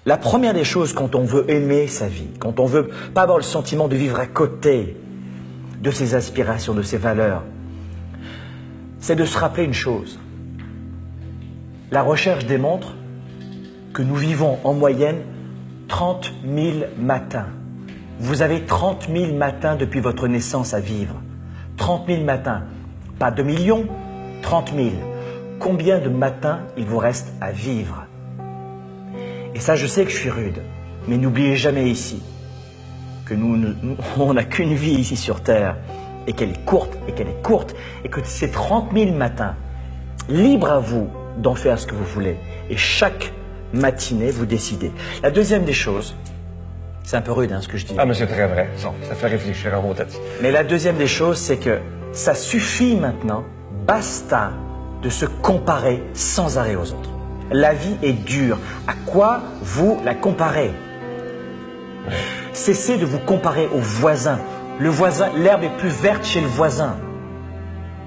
La première des choses quand on veut aimer sa vie, quand on veut pas avoir le sentiment de vivre à côté de ses aspirations, de ses valeurs, c'est de se rappeler une chose. La recherche démontre que nous vivons en moyenne 30 000 matins. Vous avez 30 000 matins depuis votre naissance à vivre. 30 000 matins. Pas 2 millions, 30 000. Combien de matins il vous reste à vivre? Et ça, je sais que je suis rude, mais n'oubliez jamais ici que on n'a qu'une vie ici sur Terre et qu'elle est courte, et que ces 30 000 matins, libre à vous d'en faire ce que vous voulez. Et chaque matinée, vous décidez. La deuxième des choses, c'est un peu rude ce que je dis. Ah, mais c'est très vrai. Non, ça fait réfléchir à mon tête. Mais la deuxième des choses, c'est que ça suffit maintenant, basta, de se comparer sans arrêt aux autres. La vie est dure. À quoi vous la comparez? Cessez de vous comparer au voisin. Le voisin, l'herbe est plus verte chez le voisin.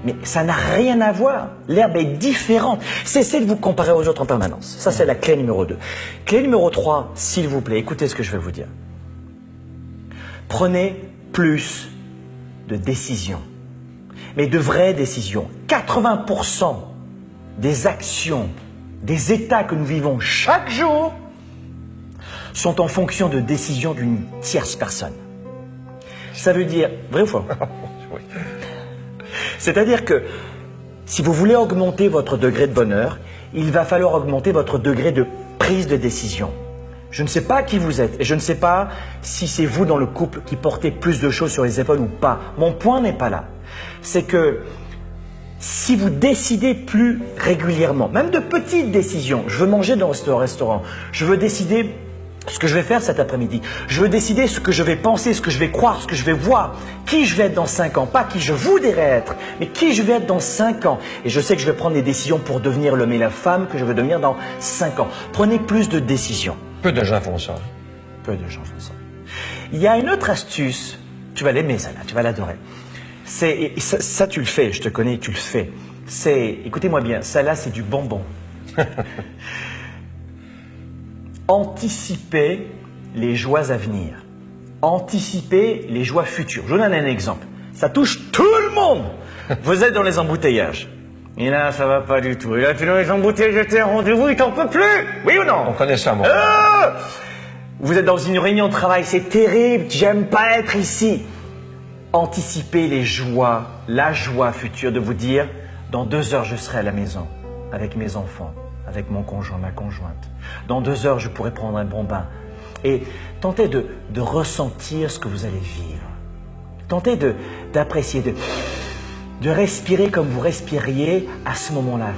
Mais ça n'a rien à voir. L'herbe est différente. Cessez de vous comparer aux autres en permanence. Ça, c'est la clé numéro 2. Clé numéro 3, s'il vous plaît, écoutez ce que je vais vous dire. Prenez plus de décisions. Mais de vraies décisions. 80% des actions, des états que nous vivons chaque jour sont en fonction de décisions d'une tierce personne. Ça veut dire, vrai ou faux? Oui. C'est-à-dire que si vous voulez augmenter votre degré de bonheur, il va falloir augmenter votre degré de prise de décision. Je ne sais pas qui vous êtes et je ne sais pas si c'est vous dans le couple qui portez plus de choses sur les épaules ou pas. Mon point n'est pas là. C'est que si vous décidez plus régulièrement, même de petites décisions, je veux manger dans ce restaurant, je veux décider ce que je vais faire cet après-midi, je veux décider ce que je vais penser, ce que je vais croire, ce que je vais voir, qui je vais être dans 5 ans, pas qui je voudrais être, mais qui je vais être dans 5 ans. Et je sais que je vais prendre des décisions pour devenir l'homme et la femme que je veux devenir dans 5 ans. Prenez plus de décisions. Peu de gens font ça. Peu de gens font ça. Il y a une autre astuce, tu vas l'aimer celle-là, tu vas l'adorer. Ça tu le fais, je te connais, tu le fais. Écoutez-moi bien, celle-là c'est du bonbon. Anticiper les joies à venir. Anticiper les joies futures. Je vous donne un exemple. Ça touche tout le monde. Vous êtes dans les embouteillages. Et là, ça va pas du tout. Et là, tu es dans les embouteillages, tu es en rendez-vous, il t'en peut plus. Oui ou non? On connaît ça, moi. Vous êtes dans une réunion de travail, c'est terrible, j'aime pas être ici. Anticipez les joies, la joie future de vous dire, dans 2 heures, je serai à la maison, avec mes enfants, avec mon conjoint, ma conjointe. Dans 2 heures, je pourrai prendre un bon bain. Et tentez de ressentir ce que vous allez vivre. Tentez d'apprécier, de respirer comme vous respiriez à ce moment-là,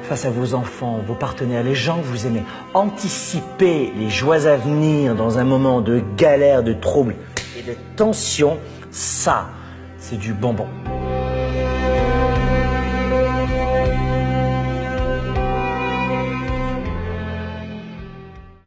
face à vos enfants, vos partenaires, les gens que vous aimez. Anticipez les joies à venir dans un moment de galère, de trouble et de tension. Ça, c'est du bonbon.